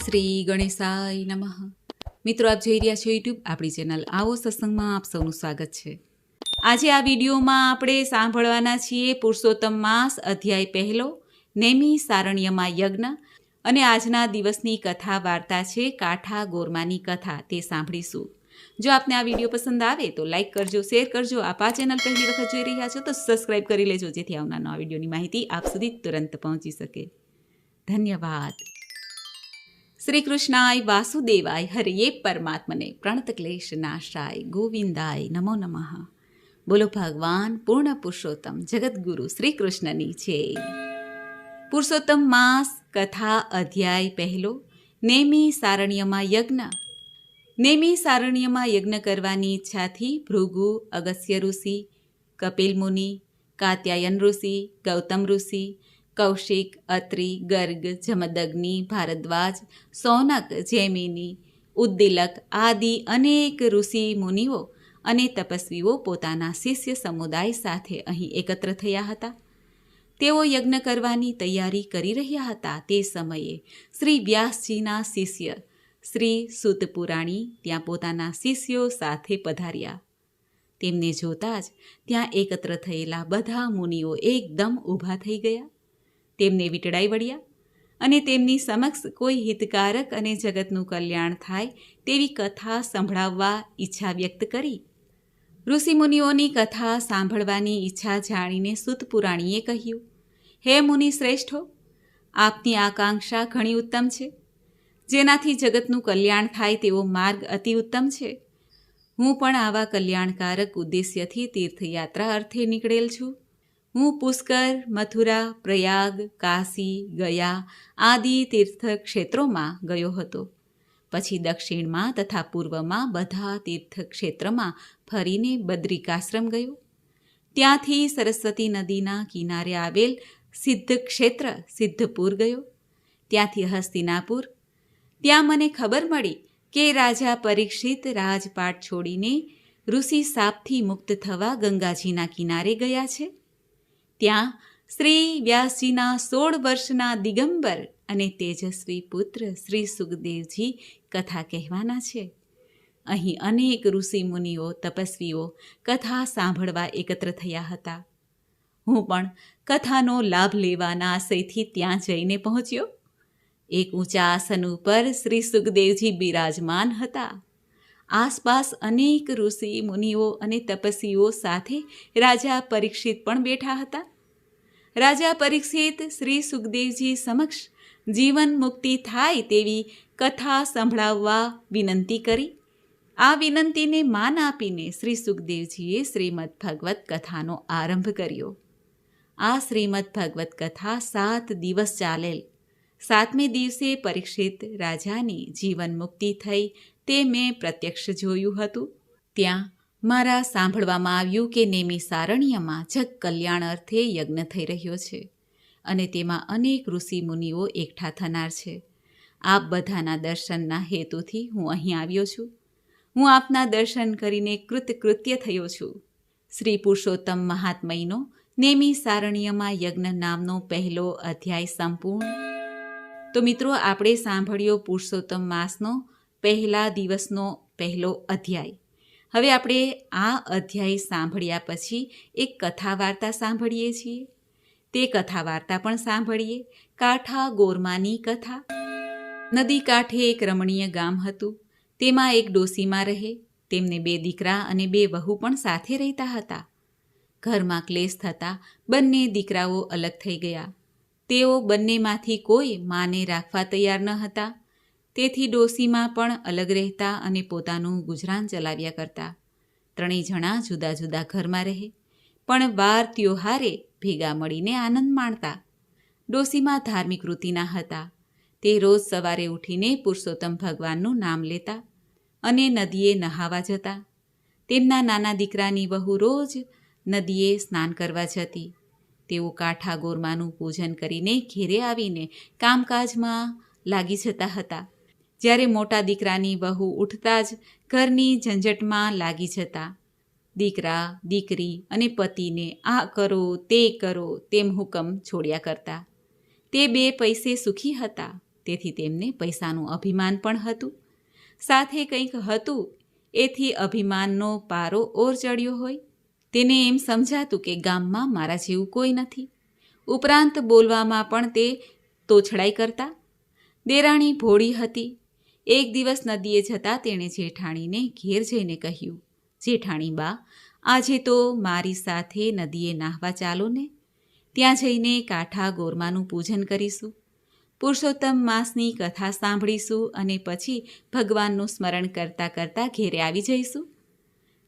શ્રી ગણેશાય નમઃ. મિત્રો, આપ જોઈ રહ્યા છો યુટ્યુબ આપણી ચેનલ આવો સત્સંગમાં આપ સૌનું સ્વાગત છે. આજે આ વિડીયોમાં આપણે સાંભળવાના છીએ પુરુષોત્તમ માસ અધ્યાય પહેલો, નેમી સારણ્યમાં યજ્ઞ, અને આજના દિવસની કથા વાર્તા છે કાઠા ગોરમાની કથા. તે સાંભળીશું. જો આપને આ વિડીયો પસંદ આવે તો લાઇક કરજો, શેર કરજો. આપ આ ચેનલ પહેલી વખત જોઈ રહ્યા છો તો સબસ્ક્રાઈબ કરી લેજો, જેથી આવનાર નવા વિડીયોની માહિતી આપ સુધી તુરંત પહોંચી શકે. ધન્યવાદ. શ્રી કૃષ્ણાય વાસુદેવાય હરિયે પરમાત્મને પ્રણત ક્લેશ નાશાય ગોવિંદાય નમો નમઃ. બોલો ભગવાન પૂર્ણ પુરુષોત્તમ જગતગુરુ શ્રી કૃષ્ણની છે. પુરુષોત્તમ માસ કથા અધ્યાય પહેલો, નેમી સારણ્યમાં યજ્ઞ. નેમી સારણ્યમાં યજ્ઞ કરવાની ઈચ્છાથી ભૃગુ, અગસ્ત્ય ઋષિ, કપિલ મુનિ, કાત્યાયન ઋષિ, ગૌતમ ઋષિ, કૌશિક, અત્રિ, ગર્ગ, જમદગ્નિ, ભારદ્વાજ, સૌનક, જૈમિની, ઉદ્દીલક આદિ અનેક ઋષિ મુનિઓ અને તપસ્વીઓ પોતાના શિષ્ય સમુદાય સાથે અહીં એકત્ર થયા હતા. તેઓ યજ્ઞ કરવાની તૈયારી કરી રહ્યા હતા. તે સમયે શ્રી વ્યાસજીના શિષ્ય શ્રી સૂત પુરાણી ત્યાં પોતાના શિષ્યો સાથે પધાર્યા. તેમને જોતા જ ત્યાં એકત્ર થયેલા બધા મુનિઓ એકદમ ઊભા થઈ ગયા. તેમને વીંટળાઈ વળ્યા અને તેમની સમક્ષ કોઈ હિતકારક અને જગતનું કલ્યાણ થાય તેવી કથા સંભળાવવા ઈચ્છા વ્યક્ત કરી. ઋષિમુનિઓની કથા સાંભળવાની ઈચ્છા જાણીને સૂત પુરાણીએ કહ્યું, હે મુનિ શ્રેષ્ઠો, આપની આકાંક્ષા ઘણી ઉત્તમ છે. જેનાથી જગતનું કલ્યાણ થાય તેવો માર્ગ અતિ ઉત્તમ છે. હું પણ આવા કલ્યાણકારક ઉદ્દેશ્યથી તીર્થયાત્રા અર્થે નીકળેલ છું. હું પુષ્કર, મથુરા, પ્રયાગ, કાશી, ગયા આદિ તીર્થ ક્ષેત્રોમાં ગયો હતો. પછી દક્ષિણમાં તથા પૂર્વમાં બધા તીર્થ ક્ષેત્રમાં ફરીને બદ્રિકાશ્રમ ગયો. ત્યાંથી સરસ્વતી નદીના કિનારે આવેલ સિદ્ધ ક્ષેત્ર સિદ્ધપુર ગયો. ત્યાંથી હસ્તિનાપુર. ત્યાં મને ખબર મળી કે રાજા પરીક્ષિત રાજપાટ છોડીને ઋષિ શાપથી મુક્ત થવા ગંગાજીના કિનારે ગયા છે. ત્યાં શ્રી વ્યાસજીના 16 વર્ષના દિગંબર અને તેજસ્વી પુત્ર શ્રી સુખદેવજી કથા કહેવાના છે. અહીં અનેક ઋષિ મુનિઓ, તપસ્વીઓ કથા સાંભળવા એકત્ર થયા હતા. હું પણ કથાનો લાભ લેવાના આશયથી ત્યાં જઈને પહોંચ્યો. એક ઊંચા આસન ઉપર શ્રી સુખદેવજી બિરાજમાન હતા. આસપાસ અનેક ઋષિ મુનિઓ અને તપસ્વીઓ સાથે રાજા પરીક્ષિત પણ બેઠા હતા. રાજા પરીક્ષિત શ્રી સુખદેવજી સમક્ષ જીવન મુક્તિ થાય તેવી કથા સંભળાવવા વિનંતી કરી. આ વિનંતીને માન આપીને શ્રી સુખદેવજીએ શ્રીમદ ભાગવત કથાનો આરંભ કર્યો. આ શ્રીમદ ભાગવત કથા 7 દિવસ ચાલેલ. 7મે દિવસે પરીક્ષિત રાજાની જીવન મુક્તિ થઈ તે મેં પ્રત્યક્ષ જોયું હતું. ત્યાં મારા સાંભળવામાં આવ્યું કે નેમી સારણ્યમાં જગ કલ્યાણ અર્થે યજ્ઞ થઈ રહ્યો છે અને તેમાં અનેક ઋષિ મુનિઓ એકઠા થનાર છે. આપ બધાના દર્શનના હેતુથી હું અહીં આવ્યો છું. હું આપના દર્શન કરીને કૃતકૃત્ય થયો છું. શ્રી પુરુષોત્તમ મહાત્મયનો નેમી સારણ્યમાં યજ્ઞ નામનો પહેલો અધ્યાય સંપૂર્ણ. તો મિત્રો, આપણે સાંભળ્યો પુરુષોત્તમ માસનો પહેલા દિવસનો પહેલો અધ્યાય. હવે આપણે આ અધ્યાય સાંભળ્યા પછી એક કથા વાર્તા સાંભળીએ છીએ. તે કથા વાર્તા પણ સાંભળીએ. કાઠા ગોરમાની કથા. નદી કાંઠે એક રમણીય ગામ હતું. તેમાં એક ડોસીમાં રહે. તેમને 2 દીકરા અને 2 વહુ પણ સાથે રહેતા હતા. ઘરમાં ક્લેશ થતાં બંને દીકરાઓ અલગ થઈ ગયા. તેઓ બંનેમાંથી કોઈ માને રાખવા તૈયાર ન હતા. તેથી ડોસીમાં પણ અલગ રહેતા અને પોતાનું ગુજરાન ચલાવ્યા કરતા. 3 જણા જુદા જુદા ઘરમાં રહે, પણ વાર ત્યોહારે ભેગા મળીને આનંદ માણતા. ડોસીમાં ધાર્મિક વૃત્તિના હતા. તે રોજ સવારે ઉઠીને પુરુષોત્તમ ભગવાનનું નામ લેતા અને નદીએ નહાવા જતા. તેમના નાના દીકરાની વહુ રોજ નદીએ સ્નાન કરવા જતી. તેઓ કાઠા ગોરમાનું પૂજન કરીને ઘેરે આવીને કામકાજમાં લાગી જતા હતા. જ્યારે મોટા દીકરાની વહુ ઉઠતા જ ઘરની ઝંઝટમાં લાગી જતા. દીકરા, દીકરી અને પતિને આ કરો, તે કરો તેમ હુકમ છોડ્યા કરતા. તે 2 પૈસે સુખી હતા. તેથી તેમને પૈસાનું અભિમાન પણ હતું. સાથે કંઈક હતું એથી અભિમાનનો પારો ઓર ચડ્યો હોય. તેને એમ સમજાતું કે ગામમાં મારા જેવું કોઈ નથી. ઉપરાંત બોલવામાં પણ તે તોછડાઈ કરતા. દેરાણી ભોળી હતી. એક દિવસ નદીએ જતાં તેણે જેઠાણીને ઘેર જઈને કહ્યું, જેઠાણી બા, આજે તો મારી સાથે નદીએ નાહવા ચાલો ને. ત્યાં જઈને કાંઠા ગોરમાનું પૂજન કરીશું, પુરુષોત્તમ માસની કથા સાંભળીશું અને પછી ભગવાનનું સ્મરણ કરતાં કરતાં ઘેરે આવી જઈશું.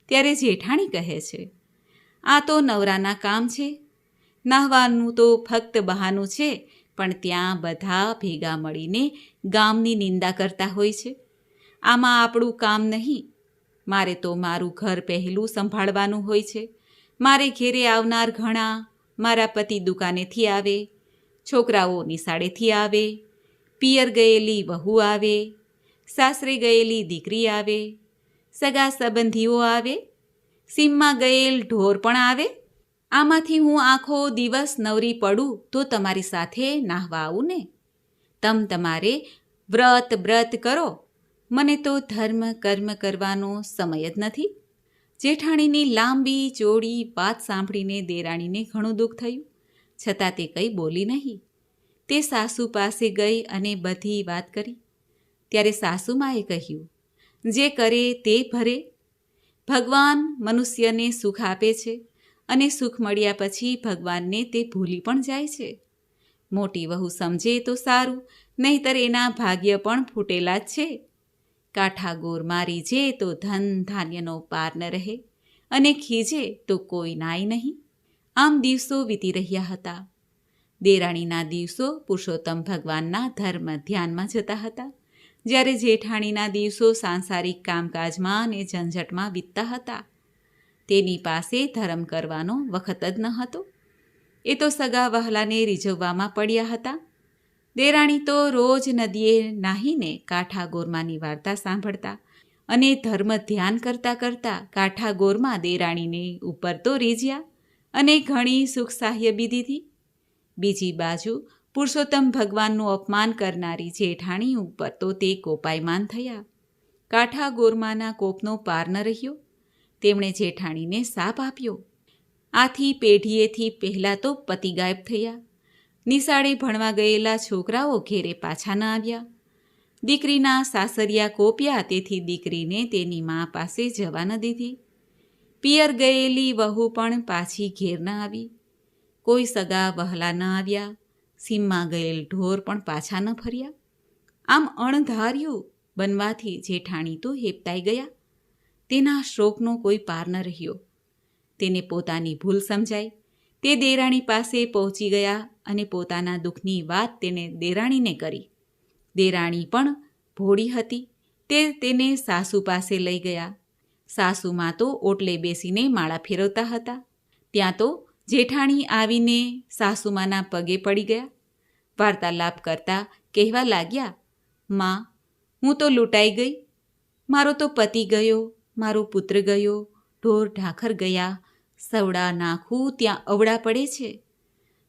ત્યારે જેઠાણી કહે છે, આ તો નવરાના કામ છે. નાહવાનું તો ફક્ત બહાનું છે, પણ ત્યાં બધા ભેગા મળીને ગામની નિંદા કરતા હોય છે. આમાં આપણું કામ નહીં. મારે તો મારું ઘર પહેલું સંભાળવાનું હોય છે. મારે ઘેરે આવનાર ઘણા, મારા પતિ દુકાનેથી આવે, છોકરાઓ નિશાળેથી આવે, પિયર ગયેલી વહુ આવે, સાસરે ગયેલી દીકરી આવે, સગા સંબંધીઓ આવે, સીમમાં ગયેલ ઢોર પણ આવે. આમાંથી હું આખો દિવસ નવરી પડું તો તમારી સાથે નાહવા આવું ને. તમારે વ્રત કરો, મને તો ધર્મ કર્મ કરવાનો સમય જ નથી. જેઠાણીની લાંબી ચોડી વાત સાંભળીને દેરાણીને ઘણું દુઃખ થયું, છતાં તે કંઈ બોલી નહીં. તે સાસુ પાસે ગઈ અને બધી વાત કરી. ત્યારે સાસુમાએ કહ્યું, જે કરે તે ભરે. ભગવાન મનુષ્યને સુખ આપે છે અને સુખ મળ્યા પછી ભગવાનને તે ભૂલી પણ જાય છે. મોટી વહુ સમજે તો સારું, નહીંતર એના ભાગ્ય પણ ફૂટેલા જ છે. કાંઠા ગોર મારી જે તો ધન ધાન્યનો પાર ન રહે અને ખીજે તો કોઈ નાય નહીં. આમ દિવસો વીતી રહ્યા હતા. દેરાણીના દિવસો પુરુષોત્તમ ભગવાનના ધર્મ ધ્યાનમાં જતા હતા, જ્યારે જેઠાણીના દિવસો સાંસારિક કામકાજમાં અને ઝંઝટમાં વીતતા હતા. તેની પાસે ધર્મ કરવાનો વખત જ ન હતો. એ તો સગા વહાલાને રીઝવવામાં પડ્યા હતા. દેરાણી તો રોજ નદીએ નાહીને કાંઠા ગોરમાની વાર્તા સાંભળતા અને ધર્મ ધ્યાન કરતાં કરતાં કાંઠા ગોરમાં દેરાણીને ઉપર તો રીઝ્યા અને ઘણી સુખ સાહ્યબી દીધી. બીજી બાજુ પુરુષોત્તમ ભગવાનનું અપમાન કરનારી જેઠાણી ઉપર તો તે કોપાયમાન થયા. કાંઠા ગોરમાના કોપનો પાર ન રહ્યો. તેમણે જેઠાણીને શાપ આપ્યો. આથી પેઢીએથી પહેલાં તો પતિ ગાયબ થયા. નિશાળે ભણવા ગયેલા છોકરાઓ ઘેરે પાછા ન આવ્યા. દીકરીના સાસરિયા કોપ્યા, તેથી દીકરીને તેની મા પાસે જવા ન દીધી. પિયર ગયેલી વહુ પણ પાછી ઘેર ન આવી. કોઈ સગા વહલા ન આવ્યા. સીમમાં ગયેલ ઢોર પણ પાછા ન ફર્યા. આમ અણધાર્યું બનવાથી જેઠાણી તો હેપતાઈ ગયા. તેના શોકનો કોઈ પાર ન રહ્યો. તેને પોતાની ભૂલ સમજાઈ. તે દેરાણી પાસે પહોંચી ગયા અને પોતાના દુઃખની વાત તેણે દેરાણીને કરી. દેરાણી પણ ભોળી હતી. તે તેને સાસુ પાસે લઈ ગયા. સાસુમાં તો ઓટલે બેસીને માળા ફેરવતા હતા. ત્યાં તો જેઠાણી આવીને સાસુમાના પગે પડી ગયા. વાર્તાલાપ કરતા કહેવા લાગ્યા, માં, હું તો લૂંટાઈ ગઈ. મારો તો પતિ ગયો, મારો પુત્ર ગયો, ઢોર ઢાખર ગયા, સવડા નાખું ત્યાં અવડા પડે છે.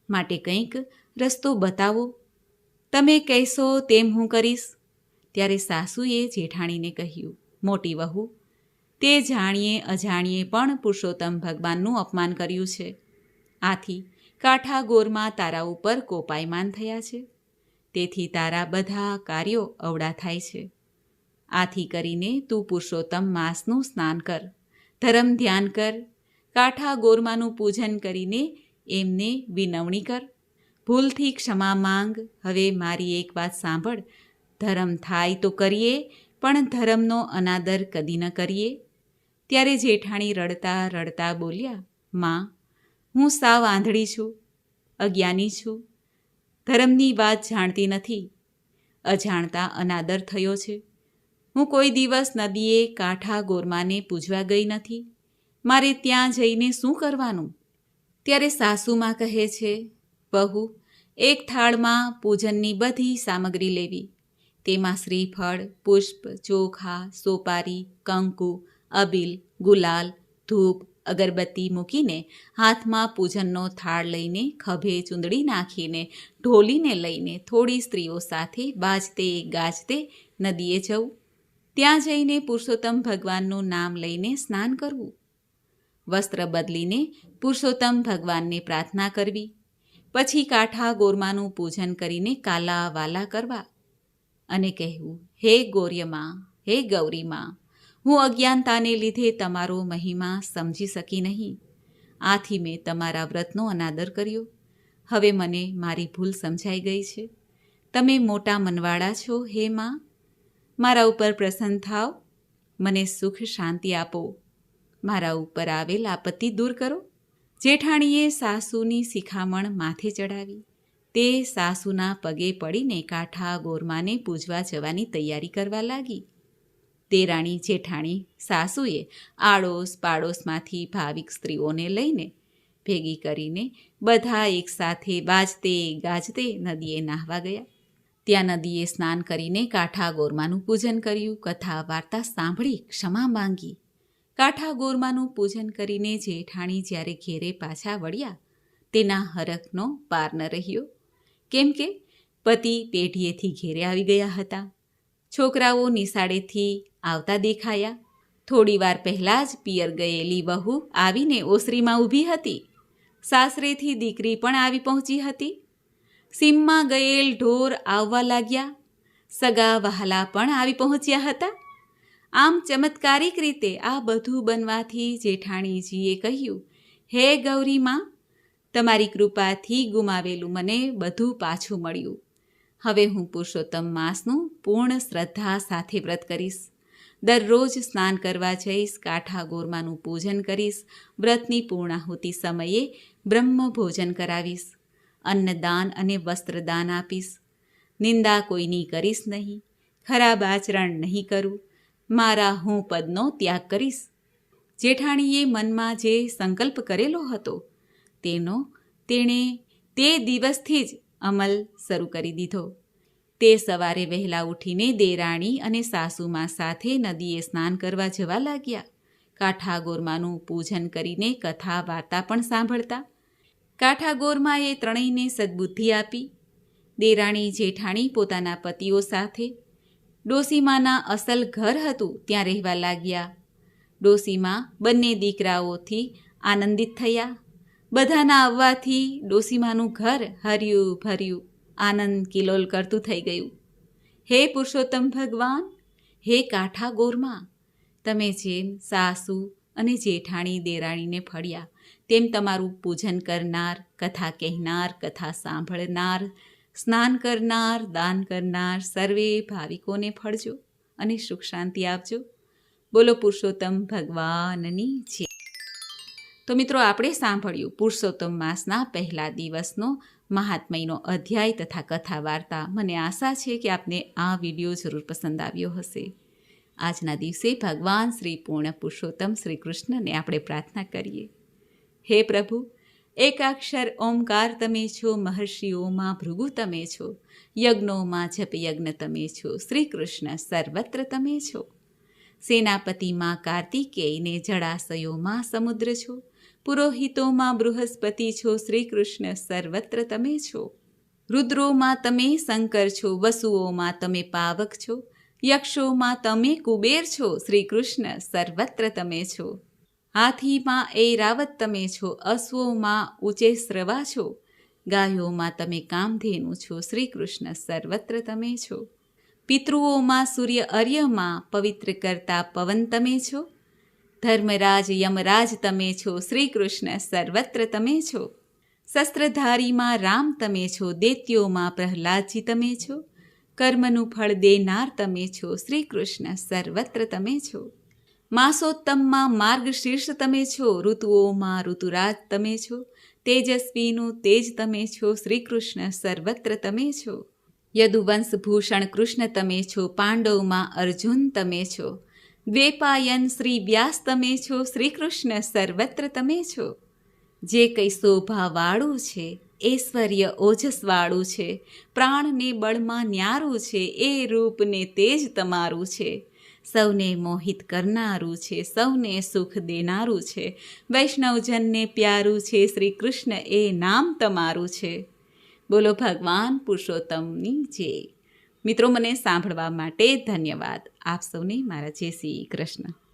માટે કંઈક રસ્તો બતાવો. તમે કહેશો તેમ હું કરીશ. ત્યારે સાસુએ જેઠાણીને કહ્યું, મોટી વહુ, તે જાણીએ અજાણીએ પણ પુરુષોત્તમ ભગવાનનું અપમાન કર્યું છે. આથી કાંઠા ગોરમાં તારા ઉપર કોપાયમાન થયા છે. તેથી તારા બધા કાર્યો અવડા થાય છે. આથી કરીને તું પુરુષોત્તમ માસનું સ્નાન કર, ધર્મ ધ્યાન કર, કાંઠા ગોરમાનું પૂજન કરીને એમને વિનવણી કર, ભૂલથી ક્ષમા માંગ. હવે મારી એક વાત સાંભળ, ધર્મ થાય તો કરીએ, પણ ધર્મનો અનાદર કદી ન કરીએ. ત્યારે જેઠાણી રડતા રડતા બોલ્યા, માં, હું સાવ આંધળી છું, અજ્ઞાની છું, ધર્મની વાત જાણતી નથી. અજાણતા અનાદર થયો છે. હું કોઈ દિવસ નદીએ કાંઠા ગોરમાને પૂજવા ગઈ નથી. મારે ત્યાં જઈને શું કરવાનું? ત્યારે સાસુમાં કહે છે, બહુ, એક થાળમાં પૂજનની બધી સામગ્રી લેવી. તેમાં શ્રીફળ, પુષ્પ, ચોખા, સોપારી, કંકુ, અબીલ, ગુલાલ, ધૂપ, અગરબત્તી મૂકીને હાથમાં પૂજનનો થાળ લઈને ખભે ચૂંદડી નાખીને ઢોલીને લઈને થોડી સ્ત્રીઓ સાથે બાજતે ગાજતે નદીએ જવું. ત્યાં જઈને પુરુષોત્તમ ભગવાનનું નામ લઈને સ્નાન કરવું. વસ્ત્ર બદલીને પુરુષોત્તમ ભગવાનને પ્રાર્થના કરવી. પછી કાંઠા ગોરમાનું પૂજન કરીને કાલા વાલા કરવા અને કહેવું, હે ગૌર્યમાં, હે ગૌરીમાં, હું અજ્ઞાનતાને લીધે તમારો મહિમા સમજી શકી નહીં. આથી મેં તમારા વ્રતનો અનાદર કર્યો. હવે મને મારી ભૂલ સમજાઈ ગઈ છે. તમે મોટા મનવાળા છો, હે માં. મારા ઉપર પ્રસન્ન થાવ, મને સુખ શાંતિ આપો. મારા ઉપર આવેલ આપત્તિ દૂર કરો. જેઠાણીએ સાસુની શિખામણ માથે ચડાવી. તે સાસુના પગે પડીને કાંઠા ગોરમાને પૂજવા જવાની તૈયારી કરવા લાગી. દેરાણી જેઠાણી સાસુએ આડોશ પાડોશમાંથી ભાવિક સ્ત્રીઓને લઈને ભેગી કરીને બધા એકસાથે બાજતે ગાજતે નદીએ નાહવા ગયા. ત્યાં નદીએ સ્નાન કરીને કાંઠા ગોરમાનું પૂજન કર્યું. કથા વાર્તા સાંભળી ક્ષમા માંગી. કાંઠા ગોરમાનું પૂજન કરીને જેઠાણી જ્યારે ઘેરે પાછા વળ્યા, તેના હરખનો પાર ન રહ્યો. કેમ કે પતિ પેઢીએથી ઘેરે આવી ગયા હતા. છોકરાઓ નિશાળેથી આવતા દેખાયા. થોડી વાર પહેલાં જ પિયર ગયેલી વહુ આવીને ઓસરીમાં ઊભી હતી. સાસરેથી દીકરી પણ આવી પહોંચી હતી. સીમમાં ગયેલ ઢોર આવવા લાગ્યા. સગા વહાલા પણ આવી પહોંચ્યા હતા. આમ ચમત્કારિક રીતે આ બધું બનવાથી જેઠાણીજીએ કહ્યું, હે ગૌરીમાં, તમારી કૃપાથી ગુમાવેલું મને બધું પાછું મળ્યું. હવે હું પુરુષોત્તમ માસનું પૂર્ણ શ્રદ્ધા સાથે વ્રત કરીશ. દરરોજ સ્નાન કરવા જઈશ, કાંઠા ગોરમાનું પૂજન કરીશ, વ્રતની પૂર્ણાહુતિ સમયે બ્રહ્મ ભોજન કરાવીશ, અન્નદાન અને વસ્ત્રદાન આપીશ, નિંદા કોઈની કરીશ નહીં, ખરાબ આચરણ નહીં કરું, મારા હું પદનો ત્યાગ કરીશ. જેઠાણીએ મનમાં જે સંકલ્પ કરેલો હતો તેણે તે દિવસથી જ અમલ શરૂ કરી દીધો. તે સવારે વહેલા ઉઠીને દેરાણી અને સાસુમાં સાથે નદીએ સ્નાન કરવા જવા લાગ્યા. કાંઠા ગોરમાનું પૂજન કરીને કથા વાર્તા પણ સાંભળતા. કાંઠા ગોરમાએ ત્રણેયને સદ્બુદ્ધિ આપી. દેરાણી જેઠાણી પોતાના પતિઓ સાથે ડોસીમાના અસલ ઘર હતું ત્યાં રહેવા લાગ્યા. ડોસીમા બંને દીકરાઓથી આનંદિત થયા. બધાના આવવાથી ડોસીમાનું ઘર હર્યું ભર્યું આનંદ કિલોલ કરતું થઈ ગયું. હે પુરુષોત્તમ ભગવાન, હે કાંઠા ગોરમા, તમે જેમ સાસુ અને જેઠાણી દેરાણીને ફળ્યા તેમ તમારું પૂજન કરનાર, કથા કહેનાર, કથા સાંભળનાર, સ્નાન કરનાર, દાન કરનાર સર્વે ભાવિકોને ફળજો અને સુખ શાંતિ આપજો. બોલો પુરુષોત્તમ ભગવાનની જય. તો મિત્રો, આપણે સાંભળ્યું પુરુષોત્તમ માસના પહેલા દિવસનો મહાત્મયનો અધ્યાય તથા કથા વાર્તા. મને આશા છે કે આપને આ વિડીયો જરૂર પસંદ આવ્યો હશે. આજના દિવસે ભગવાન શ્રી પૂર્ણ પુરુષોત્તમ શ્રી કૃષ્ણને આપણે પ્રાર્થના કરીએ. હે પ્રભુ, એકાક્ષર ઓમકાર તમે છો, મહર્ષિઓમાં ભૃગુ તમે છો, યજ્ઞોમાં જપ યજ્ઞ તમે છો, શ્રી કૃષ્ણ સર્વત્ર તમે છો. સેનાપતિમાં કાર્તિકેયને જળાશયોમાં સમુદ્ર છો, પુરોહિતોમાં બૃહસ્પતિ છો, શ્રી કૃષ્ણ સર્વત્ર તમે છો. રુદ્રોમાં તમે શંકર છો, વસુઓમાં તમે પાવક છો, યક્ષોમાં તમે કુબેર છો, શ્રી કૃષ્ણ સર્વત્ર તમે છો. હાથીમાં ઐરાવત તમે છો, અશ્વોમાં ઊંચે શ્રવા છો, ગાયોમાં તમે કામધેનુ છો, શ્રી કૃષ્ણ સર્વત્ર તમે છો. પિતૃઓમાં સૂર્ય અર્યમાં પવિત્ર કરતા પવન તમે છો, ધર્મરાજ યમરાજ તમે છો, શ્રી કૃષ્ણ સર્વત્ર તમે છો. શસ્ત્રધારીમાં રામ તમે છો, દૈત્યોમાં પ્રહલાદજી તમે છો, કર્મનું ફળ દેનાર તમે છો, શ્રી કૃષ્ણ સર્વત્ર તમે છો. માસોત્તમમાં માર્ગશીર્ષ તમે છો, ઋતુઓમાં ઋતુરાજ તમે છો, તેજસ્વીનું તેજ તમે છો, શ્રી કૃષ્ણ સર્વત્ર તમે છો. યદુવંશભૂષણ કૃષ્ણ તમે છો, પાંડવમાં અર્જુન તમે છો, દ્વેપાયન શ્રી વ્યાસ તમે છો, શ્રી કૃષ્ણ સર્વત્ર તમે છો. જે કંઈ શોભાવાળું છે, ઐશ્વર્ય ઓજસવાળું છે, પ્રાણને બળમાં ન્યારું છે, એ રૂપને તેજ તમારું છે, સૌને મોહિત કરનારું છે, સૌને સુખ દેનારું છે. વૈષ્ણવજનને પ્યારું છે, શ્રી કૃષ્ણ એ નામ તમારું છે. બોલો ભગવાન પુરુષોત્તમની જય. મિત્રો, મને સાંભળવા માટે ધન્યવાદ. આપ સૌને મારા જય શ્રી કૃષ્ણ.